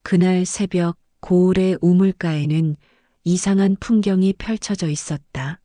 그날 새벽 고을의 우물가에는 이상한 풍경이 펼쳐져 있었다.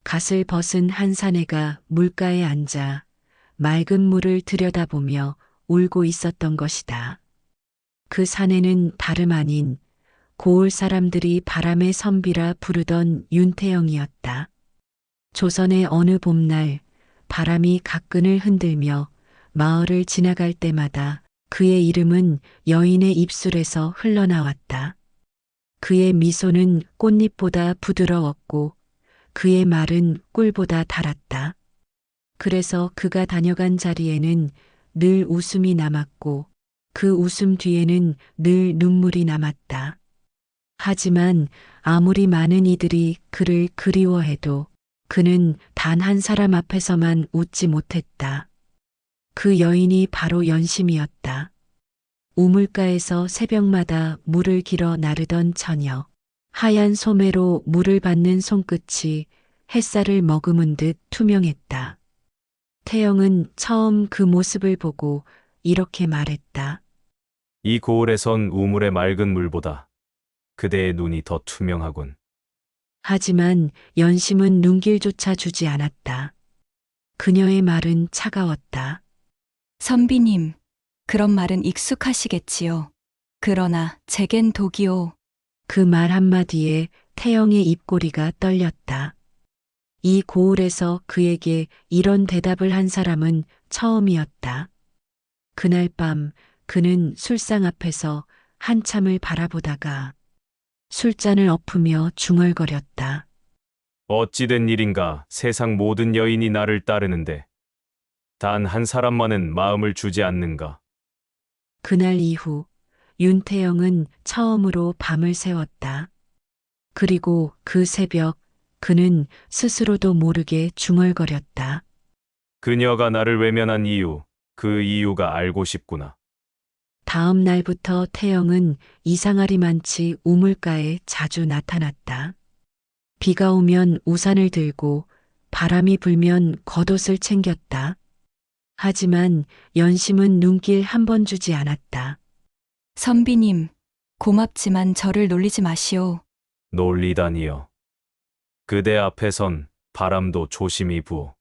갓을 벗은 한 사내가 물가에 앉아 맑은 물을 들여다보며 울고 있었던 것이다. 그 사내는 다름 아닌 고을 사람들이 바람의 선비라 부르던 윤태영이었다. 조선의 어느 봄날 바람이 가끈을 흔들며 마을을 지나갈 때마다 그의 이름은 여인의 입술에서 흘러나왔다. 그의 미소는 꽃잎보다 부드러웠고 그의 말은 꿀보다 달았다. 그래서 그가 다녀간 자리에는 늘 웃음이 남았고 그 웃음 뒤에는 늘 눈물이 남았다. 하지만 아무리 많은 이들이 그를 그리워해도 그는 단 한 사람 앞에서만 웃지 못했다. 그 여인이 바로 연심이었다. 우물가에서 새벽마다 물을 길어 나르던 처녀. 하얀 소매로 물을 받는 손끝이 햇살을 머금은 듯 투명했다. 태영은 처음 그 모습을 보고 이렇게 말했다. 이 고을에선 우물의 맑은 물보다 그대의 눈이 더 투명하군. 하지만 연심은 눈길조차 주지 않았다. 그녀의 말은 차가웠다. 선비님, 그런 말은 익숙하시겠지요. 그러나 제겐 독이요. 그 말 한마디에 태영의 입꼬리가 떨렸다. 이 고을에서 그에게 이런 대답을 한 사람은 처음이었다. 그날 밤 그는 술상 앞에서 한참을 바라보다가 술잔을 엎으며 중얼거렸다. 어찌된 일인가 세상 모든 여인이 나를 따르는데 단 한 사람만은 마음을 주지 않는가. 그날 이후 윤태영은 처음으로 밤을 새웠다. 그리고 그 새벽 그는 스스로도 모르게 중얼거렸다. 그녀가 나를 외면한 이유, 그 이유가 알고 싶구나. 다음 날부터 태영은 이상하리만치 우물가에 자주 나타났다. 비가 오면 우산을 들고 바람이 불면 겉옷을 챙겼다. 하지만 연심은 눈길 한 번 주지 않았다. 선비님, 고맙지만 저를 놀리지 마시오. 놀리다니요. 그대 앞에선 바람도 조심히 부어.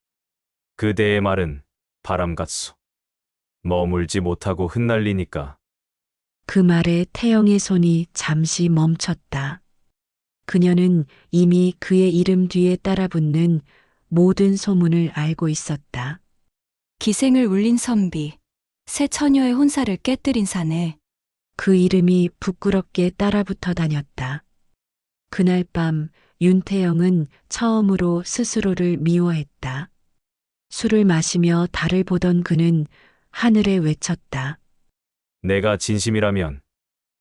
그대의 말은 바람 같소. 머물지 못하고 흩날리니까. 그 말에 태영의 손이 잠시 멈췄다. 그녀는 이미 그의 이름 뒤에 따라붙는 모든 소문을 알고 있었다. 기생을 울린 선비, 새 처녀의 혼사를 깨뜨린 사내. 그 이름이 부끄럽게 따라붙어 다녔다. 그날 밤 윤태영은 처음으로 스스로를 미워했다. 술을 마시며 달을 보던 그는 하늘에 외쳤다. 내가 진심이라면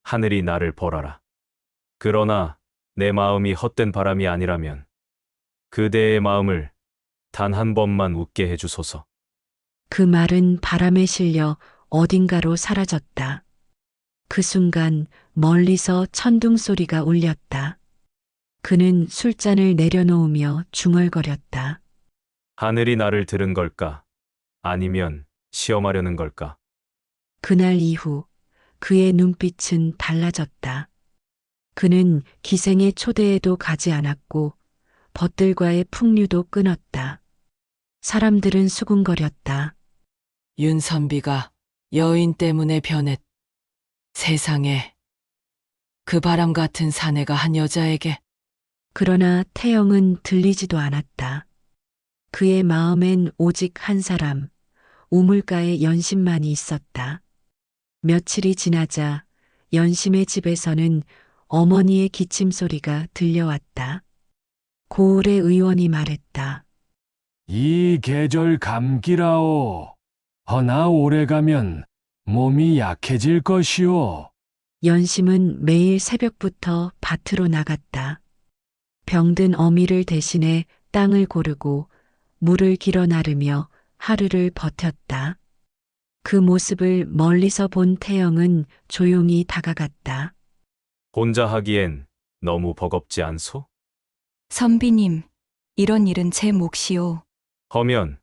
하늘이 나를 벌하라. 그러나 내 마음이 헛된 바람이 아니라면 그대의 마음을 단 한 번만 웃게 해주소서. 그 말은 바람에 실려 어딘가로 사라졌다. 그 순간 멀리서 천둥 소리가 울렸다. 그는 술잔을 내려놓으며 중얼거렸다. 하늘이 나를 들은 걸까? 아니면 시험하려는 걸까? 그날 이후 그의 눈빛은 달라졌다. 그는 기생의 초대에도 가지 않았고 벗들과의 풍류도 끊었다. 사람들은 수군거렸다. 윤선비가 여인 때문에 변했. 세상에 그 바람 같은 사내가 한 여자에게. 그러나 태영은 들리지도 않았다. 그의 마음엔 오직 한 사람, 우물가의 연심만이 있었다. 며칠이 지나자 연심의 집에서는 어머니의 기침 소리가 들려왔다. 고을의 의원이 말했다. 이 계절 감기라오. 허나 오래가면 몸이 약해질 것이오. 연심은 매일 새벽부터 밭으로 나갔다. 병든 어미를 대신해 땅을 고르고 물을 길어 나르며 하루를 버텼다. 그 모습을 멀리서 본 태영은 조용히 다가갔다. 혼자 하기엔 너무 버겁지 않소? 선비님, 이런 일은 제 몫이오. 허면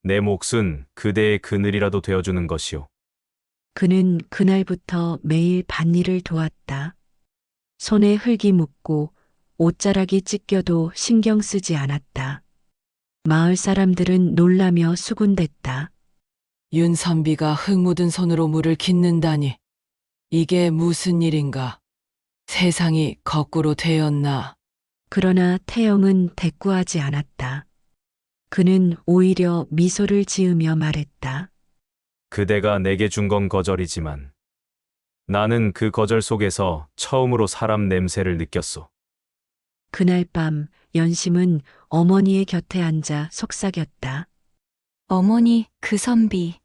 내 몫은 그대의 그늘이라도 되어주는 것이오. 그는 그날부터 매일 밭일을 도왔다. 손에 흙이 묻고 옷자락이 찢겨도 신경 쓰지 않았다. 마을 사람들은 놀라며 수군댔다. 윤선비가 흙 묻은 손으로 물을 깃는다니. 이게 무슨 일인가? 세상이 거꾸로 되었나? 그러나 태영은 대꾸하지 않았다. 그는 오히려 미소를 지으며 말했다. 그대가 내게 준 건 거절이지만 나는 그 거절 속에서 처음으로 사람 냄새를 느꼈소. 그날 밤 연심은 어머니의 곁에 앉아 속삭였다. 어머니, 그 선비.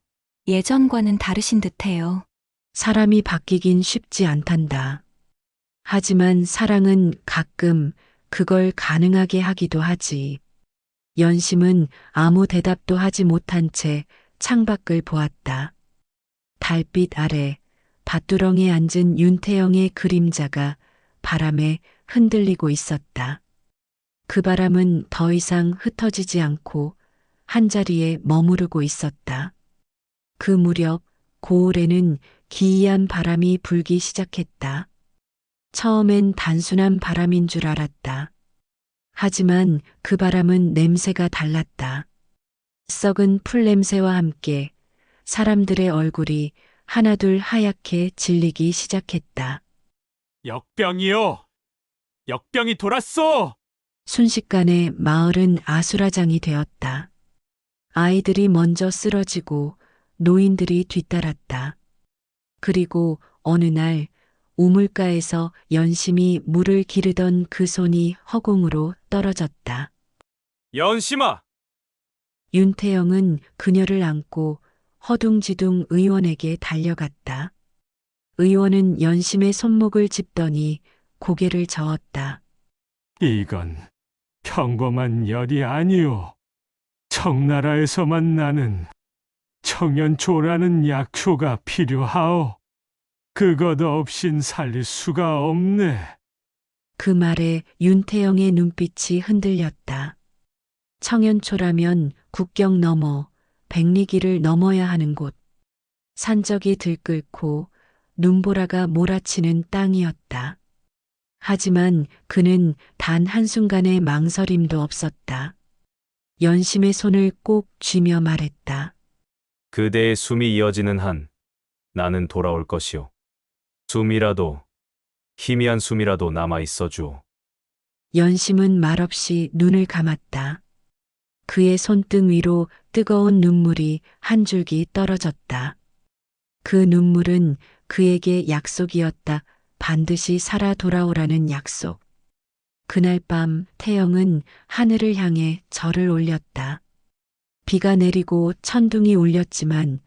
예전과는 다르신 듯해요. 사람이 바뀌긴 쉽지 않단다. 하지만 사랑은 가끔 그걸 가능하게 하기도 하지. 연심은 아무 대답도 하지 못한 채 창밖을 보았다. 달빛 아래 밭두렁에 앉은 윤태영의 그림자가 바람에 흔들리고 있었다. 그 바람은 더 이상 흩어지지 않고 한자리에 머무르고 있었다. 그 무렵 고을에는 기이한 바람이 불기 시작했다. 처음엔 단순한 바람인 줄 알았다. 하지만 그 바람은 냄새가 달랐다. 썩은 풀 냄새와 함께 사람들의 얼굴이 하나둘 하얗게 질리기 시작했다. 역병이요! 역병이 돌았소! 순식간에 마을은 아수라장이 되었다. 아이들이 먼저 쓰러지고 노인들이 뒤따랐다. 그리고 어느 날 우물가에서 연심이 물을 기르던 그 손이 허공으로 떨어졌다. 연심아! 윤태영은 그녀를 안고 허둥지둥 의원에게 달려갔다. 의원은 연심의 손목을 짚더니 고개를 저었다. 이건 평범한 열이 아니오. 청나라에서만 나는 청연초라는 약초가 필요하오. 그것 없인 살릴 수가 없네. 그 말에 윤태영의 눈빛이 흔들렸다. 청연초라면 국경 넘어 백리길을 넘어야 하는 곳. 산적이 들끓고 눈보라가 몰아치는 땅이었다. 하지만 그는 단 한순간의 망설임도 없었다. 연심의 손을 꼭 쥐며 말했다. 그대의 숨이 이어지는 한 나는 돌아올 것이오. 숨이라도 희미한 숨이라도 남아 있어 주오. 연심은 말없이 눈을 감았다. 그의 손등 위로 뜨거운 눈물이 한 줄기 떨어졌다. 그 눈물은 그에게 약속이었다. 반드시 살아 돌아오라는 약속. 그날 밤 태영은 하늘을 향해 절을 올렸다. 비가 내리고 천둥이 울렸지만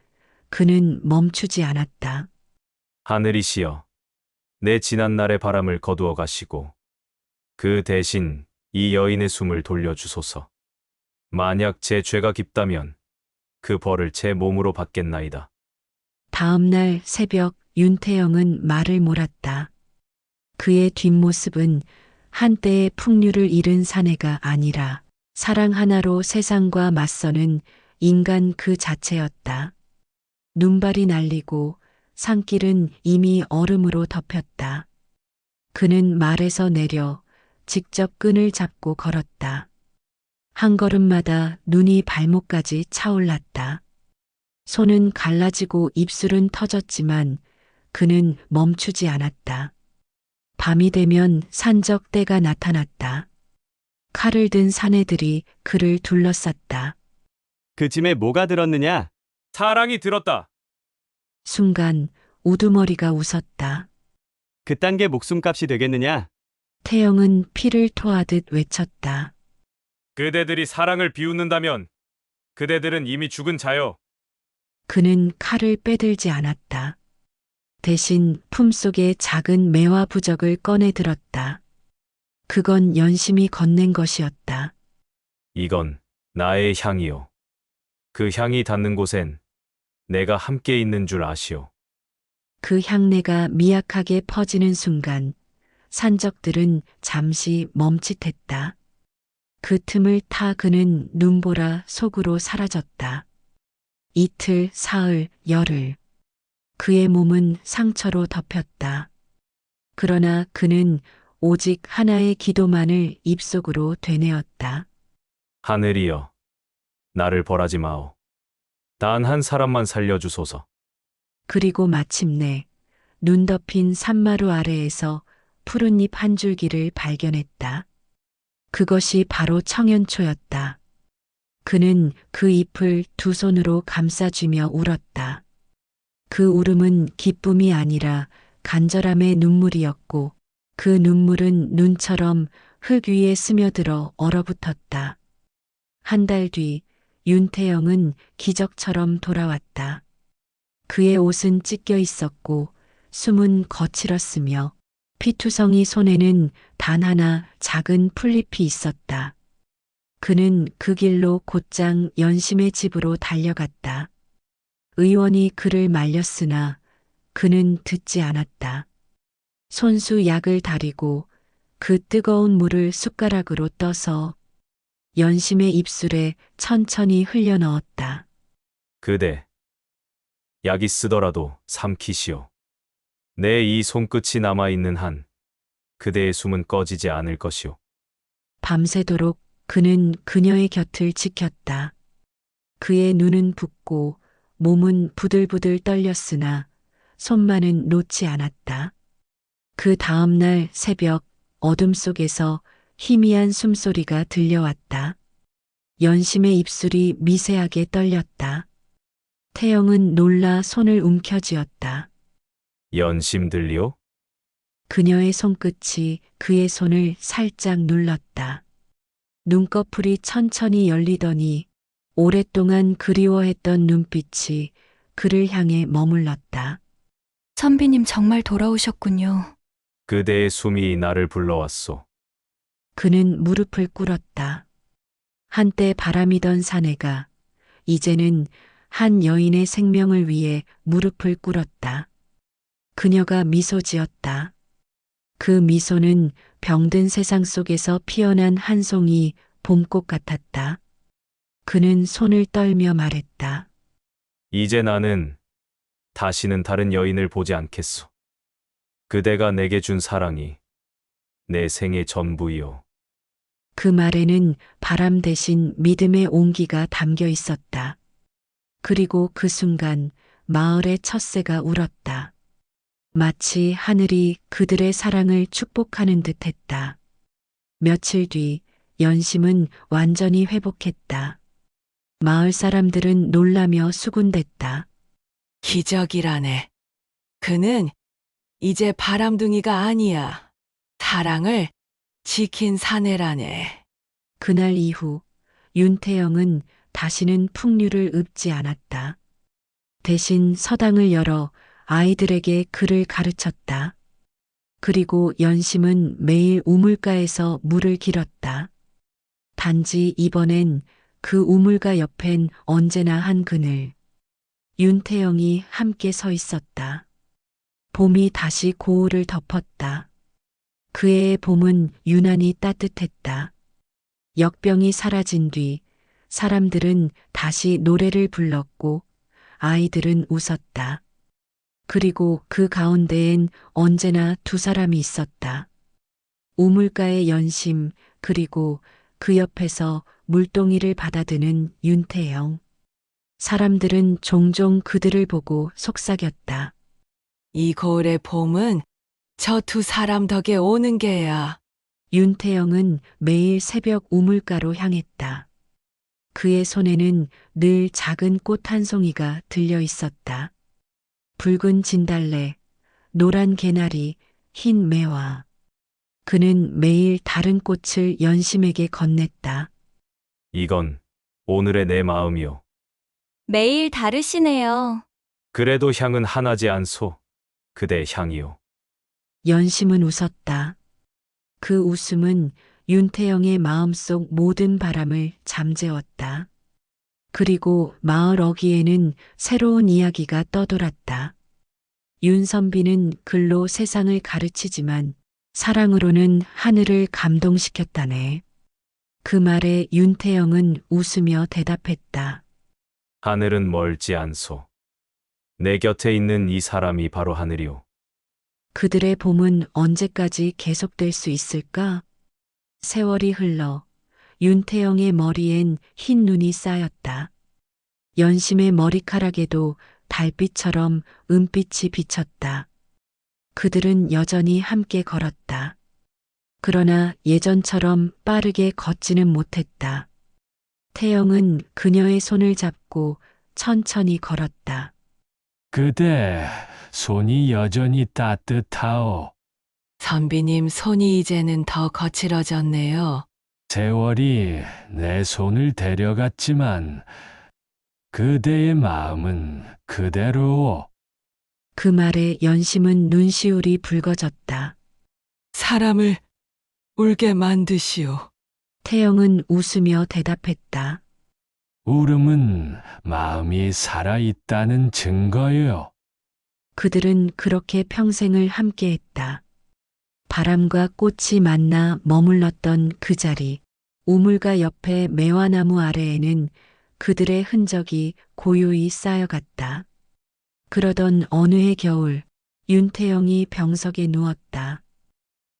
그는 멈추지 않았다. 하늘이시여, 내 지난날의 바람을 거두어 가시고 그 대신 이 여인의 숨을 돌려주소서. 만약 제 죄가 깊다면 그 벌을 제 몸으로 받겠나이다. 다음 날 새벽 윤태영은 말을 몰았다. 그의 뒷모습은 한때의 풍류를 잃은 사내가 아니라 사랑 하나로 세상과 맞서는 인간 그 자체였다. 눈발이 날리고 산길은 이미 얼음으로 덮였다. 그는 말에서 내려 직접 끈을 잡고 걸었다. 한 걸음마다 눈이 발목까지 차올랐다. 손은 갈라지고 입술은 터졌지만 그는 멈추지 않았다. 밤이 되면 산적 떼가 나타났다. 칼을 든 사내들이 그를 둘러쌌다. 그 짐에 뭐가 들었느냐? 사랑이 들었다. 순간 우두머리가 웃었다. 그딴 게 목숨값이 되겠느냐? 태영은 피를 토하듯 외쳤다. 그대들이 사랑을 비웃는다면 그대들은 이미 죽은 자요. 그는 칼을 빼들지 않았다. 대신 품속에 작은 매화 부적을 꺼내 들었다. 그건 연심이 건넨 것이었다. 이건 나의 향이요. 그 향이 닿는 곳엔 내가 함께 있는 줄 아시오. 그 향내가 미약하게 퍼지는 순간 산적들은 잠시 멈칫했다. 그 틈을 타 그는 눈보라 속으로 사라졌다. 이틀, 사흘, 열흘. 그의 몸은 상처로 덮였다. 그러나 그는 오직 하나의 기도만을 입속으로 되뇌었다. 하늘이여, 나를 벌하지 마오. 단 한 사람만 살려주소서. 그리고 마침내 눈 덮인 산마루 아래에서 푸른 잎 한 줄기를 발견했다. 그것이 바로 청연초였다. 그는 그 잎을 두 손으로 감싸쥐며 울었다. 그 울음은 기쁨이 아니라 간절함의 눈물이었고 그 눈물은 눈처럼 흙 위에 스며들어 얼어붙었다. 한 달 뒤 윤태영은 기적처럼 돌아왔다. 그의 옷은 찢겨 있었고 숨은 거칠었으며 피투성이 손에는 단 하나 작은 풀잎이 있었다. 그는 그 길로 곧장 연심의 집으로 달려갔다. 의원이 그를 말렸으나 그는 듣지 않았다. 손수 약을 다리고 그 뜨거운 물을 숟가락으로 떠서 연심의 입술에 천천히 흘려 넣었다. 그대, 약이 쓰더라도 삼키시오. 내 이 손끝이 남아있는 한, 그대의 숨은 꺼지지 않을 것이오. 밤새도록 그는 그녀의 곁을 지켰다. 그의 눈은 붓고 몸은 부들부들 떨렸으나 손만은 놓지 않았다. 그 다음 날 새벽 어둠 속에서 희미한 숨소리가 들려왔다. 연심의 입술이 미세하게 떨렸다. 태영은 놀라 손을 움켜쥐었다. 연심 들리오? 그녀의 손끝이 그의 손을 살짝 눌렀다. 눈꺼풀이 천천히 열리더니 오랫동안 그리워했던 눈빛이 그를 향해 머물렀다. 선비님 정말 돌아오셨군요. 그대의 숨이 나를 불러왔소. 그는 무릎을 꿇었다. 한때 바람이던 사내가 이제는 한 여인의 생명을 위해 무릎을 꿇었다. 그녀가 미소 지었다. 그 미소는 병든 세상 속에서 피어난 한 송이 봄꽃 같았다. 그는 손을 떨며 말했다. 이제 나는 다시는 다른 여인을 보지 않겠소. 그대가 내게 준 사랑이 내 생의 전부이오. 그 말에는 바람 대신 믿음의 온기가 담겨 있었다. 그리고 그 순간 마을의 텃새가 울었다. 마치 하늘이 그들의 사랑을 축복하는 듯 했다. 며칠 뒤 연심은 완전히 회복했다. 마을 사람들은 놀라며 수군댔다. 기적이라네. 그는 이제 바람둥이가 아니야. 사랑을 지킨 사내라네. 그날 이후 윤태영은 다시는 풍류를 읊지 않았다. 대신 서당을 열어 아이들에게 글을 가르쳤다. 그리고 연심은 매일 우물가에서 물을 길었다. 단지 이번엔 그 우물가 옆엔 언제나 한 그늘. 윤태영이 함께 서 있었다. 봄이 다시 고을을 덮었다. 그 해의 봄은 유난히 따뜻했다. 역병이 사라진 뒤 사람들은 다시 노래를 불렀고 아이들은 웃었다. 그리고 그 가운데엔 언제나 두 사람이 있었다. 우물가의 연심, 그리고 그 옆에서 물동이를 받아드는 윤태영. 사람들은 종종 그들을 보고 속삭였다. 이 고을의 봄은 저 두 사람 덕에 오는 게야. 윤태영은 매일 새벽 우물가로 향했다. 그의 손에는 늘 작은 꽃 한 송이가 들려 있었다. 붉은 진달래, 노란 개나리, 흰 매화. 그는 매일 다른 꽃을 연심에게 건넸다. 이건 오늘의 내 마음이오. 매일 다르시네요. 그래도 향은 하나지 않소. 그대 향이오. 연심은 웃었다. 그 웃음은 윤태영의 마음속 모든 바람을 잠재웠다. 그리고 마을 어귀에는 새로운 이야기가 떠돌았다. 윤선비는 글로 세상을 가르치지만 사랑으로는 하늘을 감동시켰다네. 그 말에 윤태영은 웃으며 대답했다. 하늘은 멀지 않소. 내 곁에 있는 이 사람이 바로 하늘이오. 그들의 봄은 언제까지 계속될 수 있을까? 세월이 흘러 윤태영의 머리엔 흰 눈이 쌓였다. 연심의 머리카락에도 달빛처럼 은빛이 비쳤다. 그들은 여전히 함께 걸었다. 그러나 예전처럼 빠르게 걷지는 못했다. 태영은 그녀의 손을 잡고 천천히 걸었다. 그대 손이 여전히 따뜻하오. 선비님 손이 이제는 더 거칠어졌네요. 세월이 내 손을 데려갔지만 그대의 마음은 그대로오. 그 말에 연심은 눈시울이 붉어졌다. 사람을 울게 만드시오. 태영은 웃으며 대답했다. 울음은 마음이 살아있다는 증거요. 그들은 그렇게 평생을 함께했다. 바람과 꽃이 만나 머물렀던 그 자리, 우물가 옆에 매화나무 아래에는 그들의 흔적이 고요히 쌓여갔다. 그러던 어느 해 겨울, 윤태영이 병석에 누웠다.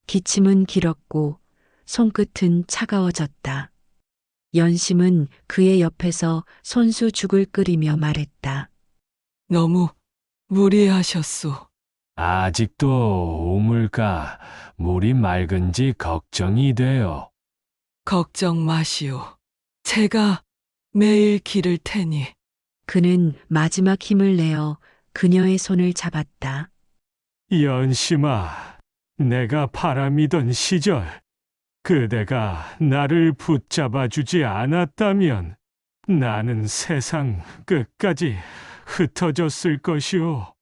기침은 길었고 손끝은 차가워졌다. 연심은 그의 옆에서 손수죽을 끓이며 말했다. 너무 무리하셨소. 아직도 우물가 물이 맑은지 걱정이 돼요. 걱정 마시오. 제가 매일 기를 테니. 그는 마지막 힘을 내어 그녀의 손을 잡았다. 연심아, 내가 바람이던 시절 그대가 나를 붙잡아주지 않았다면 나는 세상 끝까지 흩어졌을 것이오.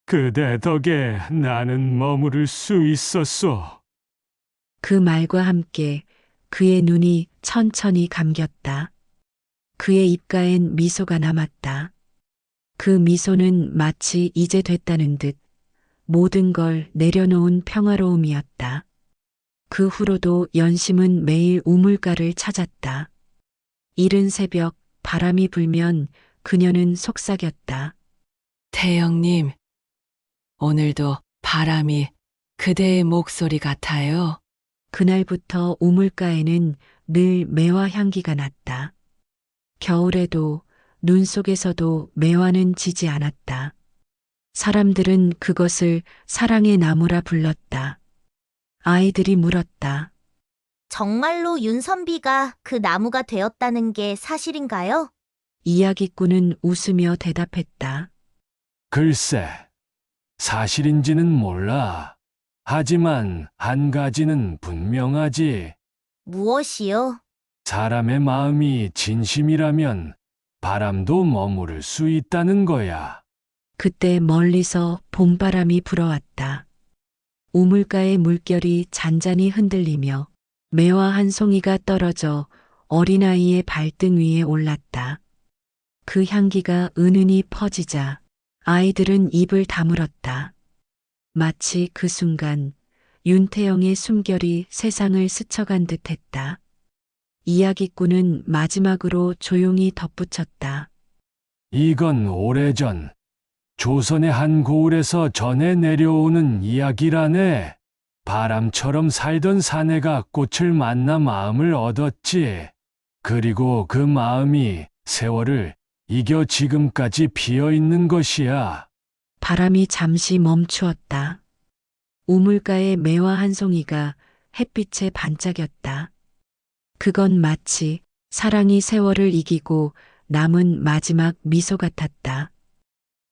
그대 덕에 나는 머무를 수 있었소. 그 말과 함께 그의 눈이 천천히 감겼다. 그의 입가엔 미소가 남았다. 그 미소는 마치 이제 됐다는 듯 모든 걸 내려놓은 평화로움이었다. 그 후로도 연심은 매일 우물가를 찾았다. 이른 새벽 바람이 불면 그녀는 속삭였다. 태영님, 오늘도 바람이 그대의 목소리 같아요. 그날부터 우물가에는 늘 매화 향기가 났다. 겨울에도 눈 속에서도 매화는 지지 않았다. 사람들은 그것을 사랑의 나무라 불렀다. 아이들이 물었다. 정말로 윤선비가 그 나무가 되었다는 게 사실인가요? 이야기꾼은 웃으며 대답했다. 글쎄, 사실인지는 몰라. 하지만 한 가지는 분명하지. 무엇이요? 사람의 마음이 진심이라면 바람도 머무를 수 있다는 거야. 그때 멀리서 봄바람이 불어왔다. 우물가의 물결이 잔잔히 흔들리며 매화 한 송이가 떨어져 어린아이의 발등 위에 올랐다. 그 향기가 은은히 퍼지자 아이들은 입을 다물었다. 마치 그 순간 윤태영의 숨결이 세상을 스쳐간 듯했다. 이야기꾼은 마지막으로 조용히 덧붙였다. 이건 오래전 조선의 한 고을에서 전해 내려오는 이야기라네. 바람처럼 살던 사내가 꽃을 만나 마음을 얻었지. 그리고 그 마음이 세월을 이겨 지금까지 피어 있는 것이야. 바람이 잠시 멈추었다. 우물가의 매화 한 송이가 햇빛에 반짝였다. 그건 마치 사랑이 세월을 이기고 남은 마지막 미소 같았다.